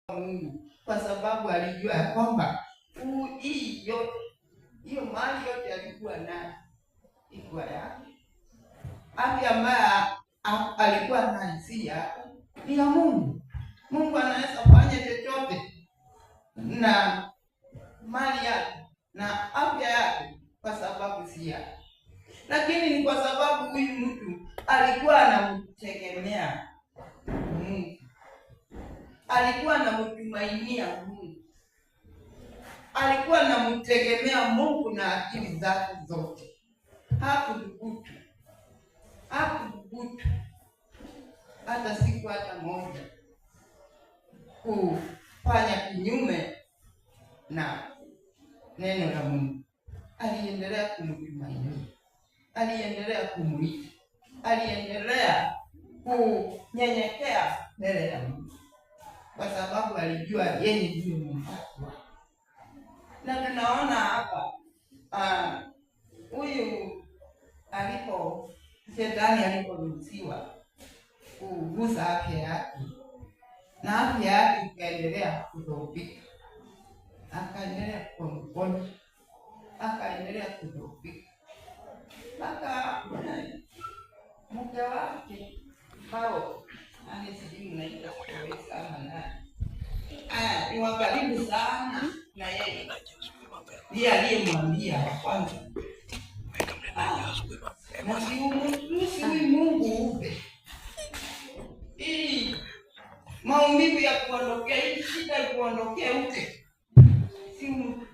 Mungu, kwa sababu alijua ya kwamba hiyo mali yote alikuwa nayo ilikuwa yake. Haki ambayo alikuwa na hisia ni ya Mungu. Mungu anaweza kufanya chochote na mali yake na afya yake kwa sababu si yake, lakini ni kwa sababu huyu mtu alikuwa anamtegemea Mungu, alikuwa anamtumainia Mungu, alikuwa anamtegemea Mungu na akili zake zote. Hakudhubutu hata siku hata moja kufanya kinyume na neno la Mungu. Aliendelea kumtumainia, aliendelea kumwita, aliendelea kunyenyekea mbele ya Mungu, kwa sababu alijua yeye ndiye Mungu. Na tunaona hapa huyu Shetani aliporuhusiwa kugusa afya yake, na afya yake ikaendelea kudhoofika, akaendelea kuwa mgonjwa, akaendelea kudhoofika, mpaka mke wake hao sijui naita sana naye ni wa karibu sana na yeye, ndiye aliyemwambia kwanza Usiwe Mungu upe ili maumivu ya kuondokea, hii shida ya kuondokea upe. Si Mungu.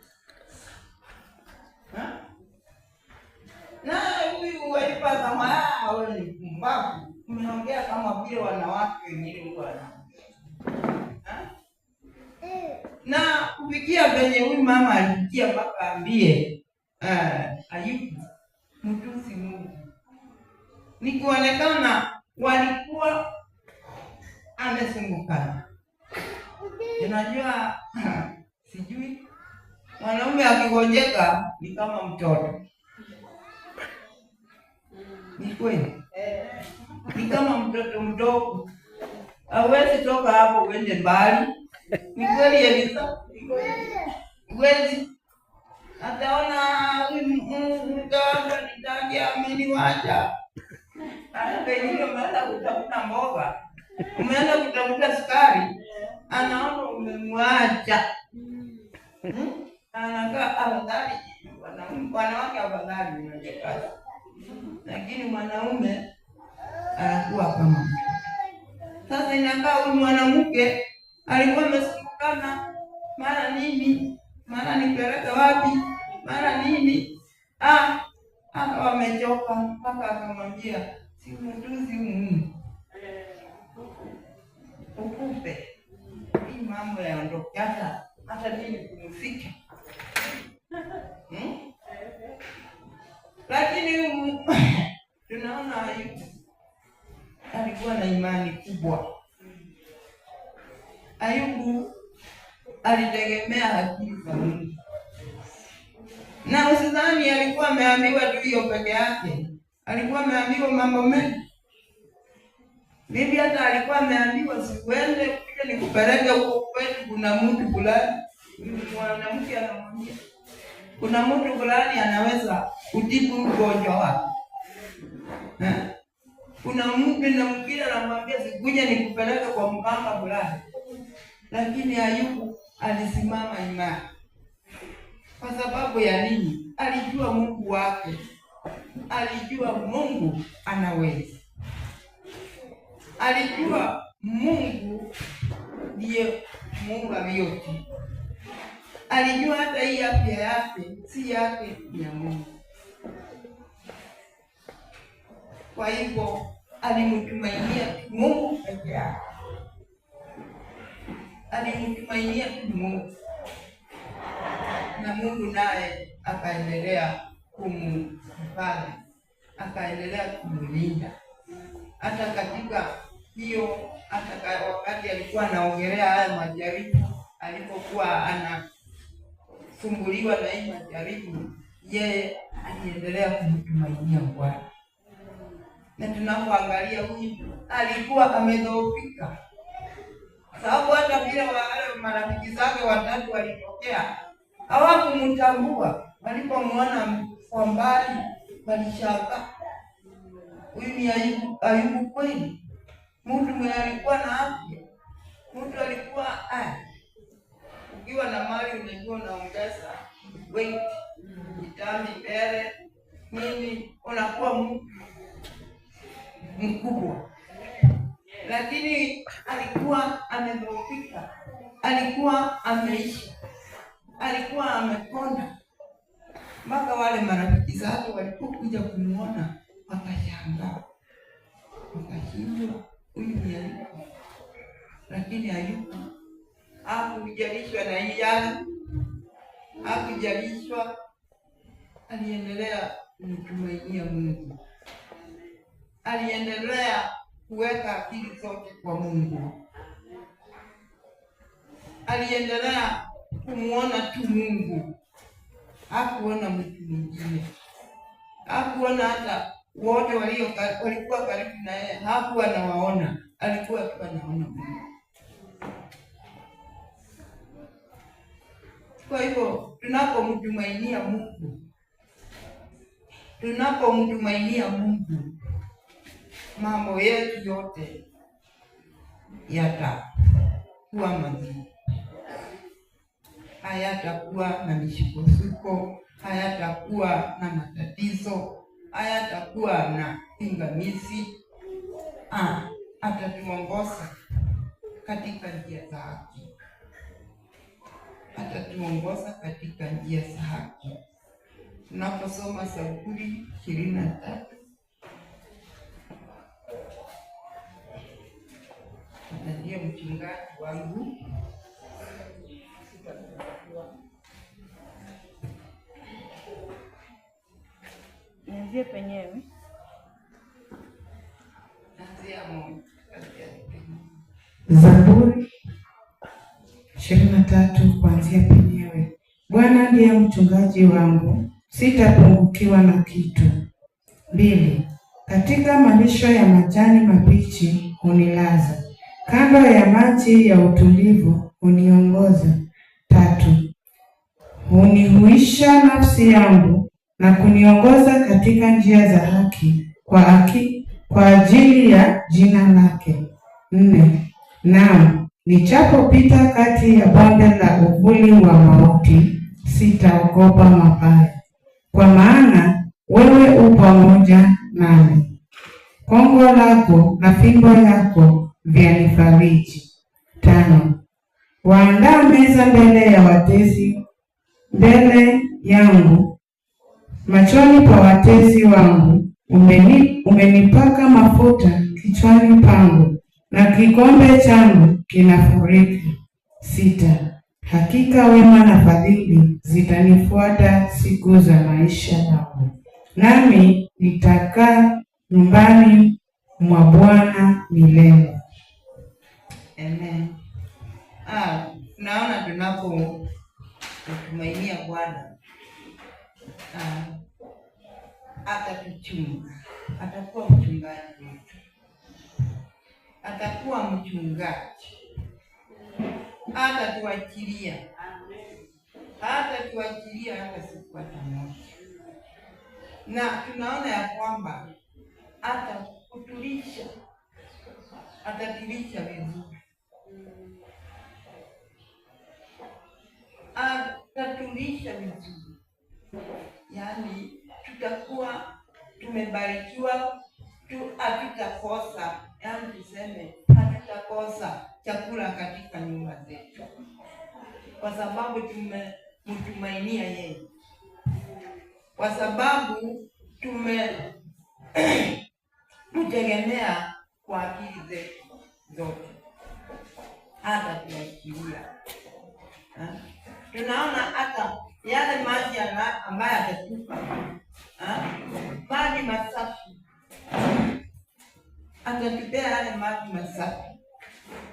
Na huyu walipa kama wewe ni mpumbavu. Umeongea kama vile wanawake wengine bwana. Na kufikia penye huyu mama alifikia mpaka ambie Ayubu mtusi Mungu. Ni kuonekana walikuwa amesungukana. Unajua sijui mwanaume akigonjeka ni kama mtoto. Ni kweli? Ni kama mtoto mdogo. Hawezi toka hapo uende mbali. Ni kweli Elisa? Ni kweli? Ataona mtoto nitaje ameniacha. Pengine umeenda kutafuta mboga, umeenda kutafuta sukari, anaona umemwacha. Anakaa afadhali, wanawake afadhali unajekaza, lakini mwanaume anakuwa kama mtu. Sasa inakaa huyu mwanamke alikuwa amesukana, mara nini, mara nipeleke wapi, mara nini, akawa amechoka mpaka akamwambia si mtuzi Mungu ukupe hii mambo yaondoke, hata mimi kumfika. Lakini tunaona Ayubu alikuwa na imani kubwa. Ayubu alitegemea akili za Mungu. Na usidhani alikuwa ameambiwa tu hiyo peke yake. Alikuwa ameambiwa mambo mengi. Bibi hata alikuwa ameambiwa sikwende kuja nikupeleke huko kwetu, kuna mtu fulani. Mwanamke anamwambia kuna mtu fulani anaweza kutibu ugonjwa wako. Kuna mtu na mwingine anamwambia sikuja nikupeleke kwa mganga fulani. Lakini Ayubu alisimama imara. Kwa sababu ya nini? Alijua Mungu wake. Alijua Mungu anaweza. Alijua Mungu ndiye Mungu wa yote. Alijua hata hii afya yake si yake, ni ya Mungu. Kwa hivyo alimtumainia Mungu peke yake. Alimtumainia Mungu. Na Mungu naye akaendelea kumhifadhi, akaendelea kumlinda. Hata katika hiyo, hata wakati alikuwa anaongelea haya majaribu, alipokuwa anasumbuliwa na hii majaribu, yeye aliendelea kumtumainia Bwana. Na tunapoangalia huyu alikuwa amedhoofika, sababu hata bila wale marafiki zake watatu walitokea, hawakumtambua. Walipomwona kwa mbali walishangaa, huyu ni Ayubu kweli? Mtu mwenye alikuwa na afya, mtu alikuwa ukiwa na mali unajua unaongeza weight, vitamini mbele nini, unakuwa mtu mkubwa. Lakini alikuwa amedhoofika, alikuwa ameisha, alikuwa amekonda. Mpaka wale marafiki zake walipokuja kumuona wakashangaa, wakashindwa, huyu ni Ayubu. Lakini Ayubu hakujalishwa na iyana, hakujalishwa, aliendelea kumtumainia Mungu, aliendelea kuweka akili zote kwa Mungu, aliendelea kumuona tu Mungu, hakuona mtu mwingine, hakuona hata wote walikuwa karibu na yeye, hakuwa anawaona, alikuwa tu anaona Mungu. Kwa hivyo tunapomtumainia Mungu, mambo yetu yote yatakuwa mazuri, hayatakuwa na misukosuko, hayatakuwa na matatizo, hayatakuwa na pingamizi. Atatuongoza katika njia za haki, atatuongoza katika njia za haki. Tunaposoma Zaburi 23, ndiye mchungaji wangu, nianzie penyewe. Zaburi 23 kuanzia penyewe. Bwana ndiye mchungaji wangu, sitapungukiwa na kitu. 2. Katika malisho ya majani mabichi hunilaza, kando ya maji ya utulivu huniongoza. 3. Hunihuisha nafsi yangu na kuniongoza katika njia za haki kwa ajili ya jina lake. 4. Naam, nichapopita kati ya bonde la uvuli wa mauti, sitaogopa mabaya, kwa maana wewe u pamoja nami. Kongo lako na fimbo yako vyanifariji. 5. Waandaa meza mbele yangu machoni pa watesi wangu. Umenipaka mafuta kichwani pangu, na kikombe changu kinafurika. 6. Hakika wema na fadhili zitanifuata siku za maisha yangu, nami nitakaa nyumbani mwa Bwana milele. Amen. Naona tunapotumainia Bwana atatuchunga, atakuwa mchungaji wetu, atakuwa mchungaji, hatatuachilia hata siku hata moja. Na tunaona ya kwamba atatulisha vizuri, atatulisha vizuri. Yaani tutakuwa tumebarikiwa tu, hatutakosa, yaani tuseme hatutakosa chakula katika nyumba zetu, kwa sababu tumemtumainia yeye, kwa sababu tumemtegemea kwa akili zetu zote, hata tuachilia. Tunaona hata yale maji ambayo atatupa, maji masafi, atatupea yale maji masafi,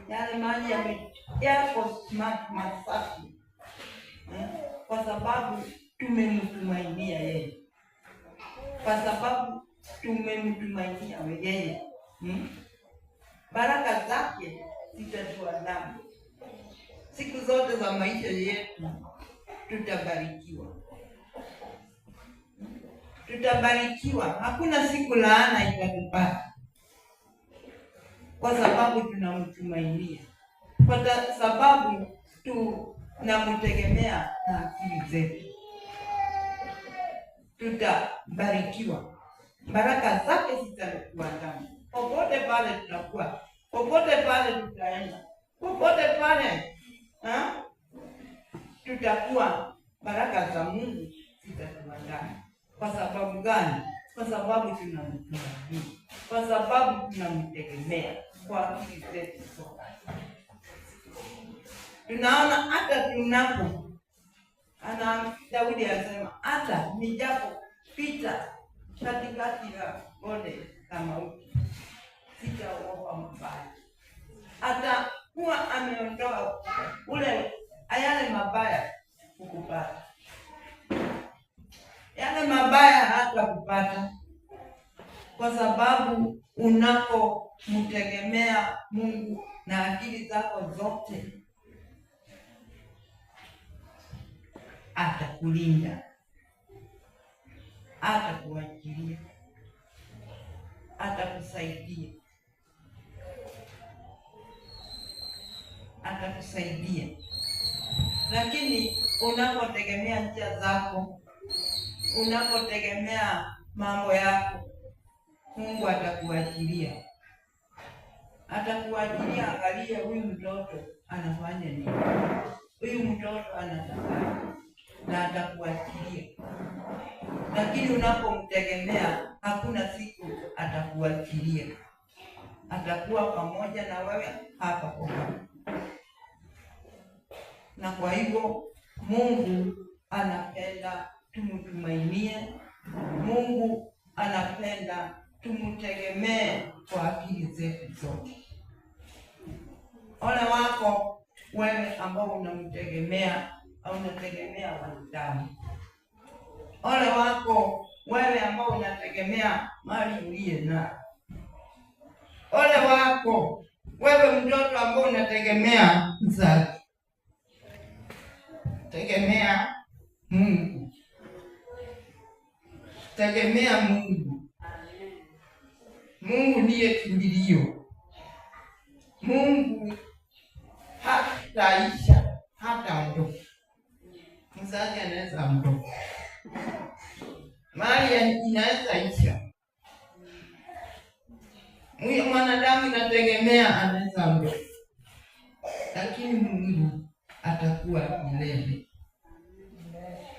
yale maji yako masafi, kwa sababu tumemtumainia yeye, kwa sababu tumemtumainia yeye. Baraka zake zitatuandama, siku zote za maisha yetu tutabarikiwa. Tutabarikiwa, hakuna siku laana itatupata, kwa sababu tunamtumainia, kwa sababu tunamtegemea na akili zetu. Tutabarikiwa, baraka zake zitatuandama popote pale tutakuwa, popote pale tutaenda, popote pale tutakuwa, baraka za Mungu zitatuandama. Kwa sababu gani? Kwa sababu tunamtumaini, kwa sababu tunamtegemea kwa akili zetu zote. Tunaona hata Daudi anasema hata nijapopita katikati ya bonde la mauti sitaogopa mabaya. Hata kuwa ameondoa yale mabaya kukupata, yale mabaya hata kupata, kwa sababu unapomtegemea Mungu na akili zako zote, atakulinda, atakuachilia, atakusaidia, atakusaidia. Lakini unapotegemea njia zako, unapotegemea mambo yako, Mungu atakuachilia, atakuachilia. Angalia huyu mtoto anafanya nini, huyu mtoto anataka, na atakuachilia. Lakini unapomtegemea, hakuna siku atakuachilia, atakuwa pamoja na wewe hapa kwa hapa. Na kwa hivyo Mungu anapenda tumtumainie, Mungu anapenda tumtegemee kwa akili zetu zote. Ole wako wewe ambao unamtegemea au unategemea wanadamu. Ole wako wewe ambao unategemea mali uliye nayo. Ole wako wewe mtoto ambao unategemea mzazi. Tegemea Mungu. Tegemea Mungu. Mungu ndiye kimbilio. Mungu hataisha, hataondoka. Mzazi anaweza ondoka, mali inaweza isha, mwanadamu inategemea anaweza ondoka, lakini Mungu atakuwa milele.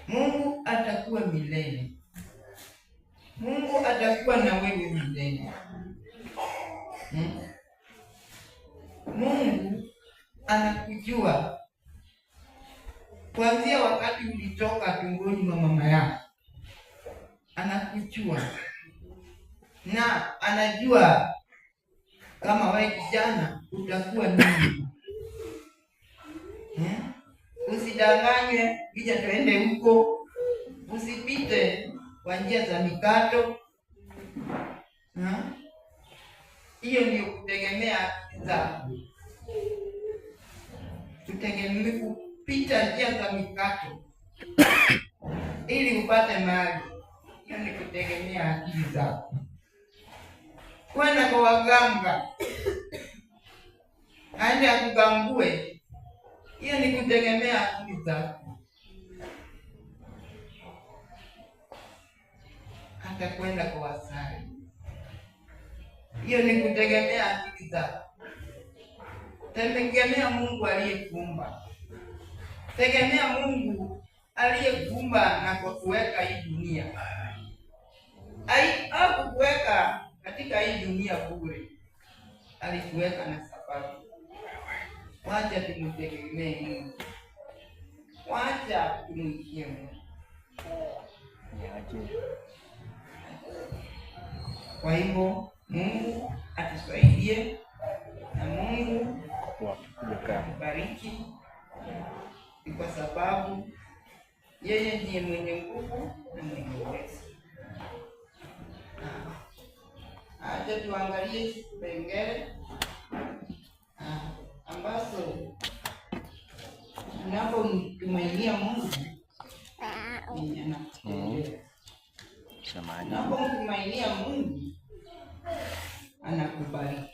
Mungu atakuwa milele. Mungu atakuwa na wewe milele. Mungu anakujua kuanzia wakati ulitoka tumboni mwa mama yako. Anakujua na anajua kama wewe kijana utakuwa nini. Usidanganywe kija tuende huko, usipite kwa njia za mikato. Hiyo ndio kutegemea akili zako. Tutegemee kupita njia za mikato ili upate mali. Hiyo ni kutegemea akili zako. Kwenda kwa waganga aende akugangue, hiyo ni kutegemea akili zako. Hata kwenda kwa wasari, hiyo ni kutegemea akili zako. Tegemea Mungu aliyekuumba. Tegemea Mungu aliyekuumba na kukuweka hii dunia. Hakukuweka katika hii dunia bure, alikuweka na sababu. Wacha tumtegemee Mungu, wacha tumwikie Mungu. Kwa hivyo Mungu atusaidie na Mungu atubariki, kwa sababu yeye ndiye mwenye nguvu na mwenye uwezo. Acha tuangalie vipengele ambazo Unapomtumainia Mungu unapomtumainia Mungu anakubariki.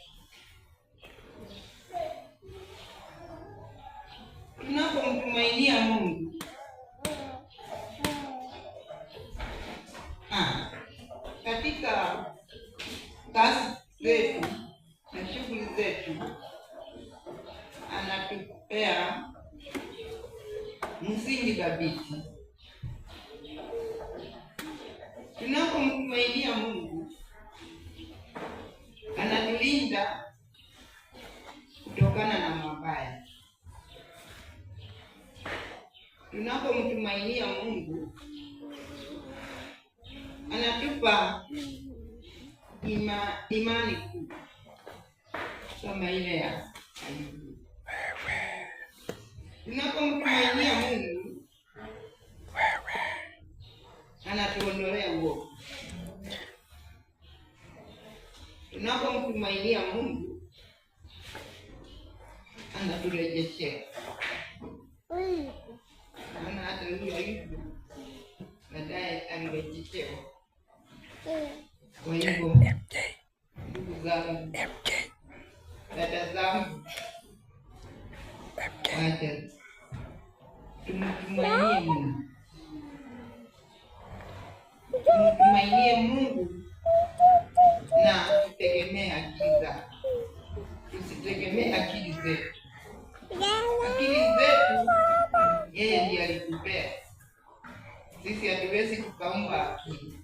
Unapomtumainia Mungu katika kazi zetu na shughuli zetu anatupea msingi thabiti. Tunapomtumainia Mungu anatulinda kutokana na mabaya. Tunapomtumainia Mungu anatupa imani kuu kama ile ya Ayubu. Tunapomtumainia Mungu anatuondolea uovu. Tunapomtumainia Mungu anaturejeshea. Maana hata huyu Ayubu baadaye alirejeshewa. Kwa hivyo ndugu zangu, dada zangu, wacha tumtumainie Mungu. Tumtumainie Mungu na tutegemee akili zake. Tusitegemee akili zetu. Akili zetu yeye ndiye alitupea. Sisi hatuwezi kukaumba akili.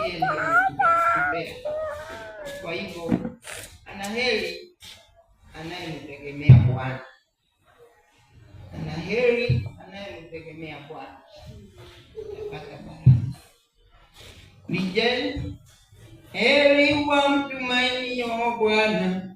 Yeye ndiye alitupea. Kwa hivyo anaheri anayemtegemea Bwana. Anaheri anayemtegemea Bwana. Atapata baraka. Heri wamtumainio Bwana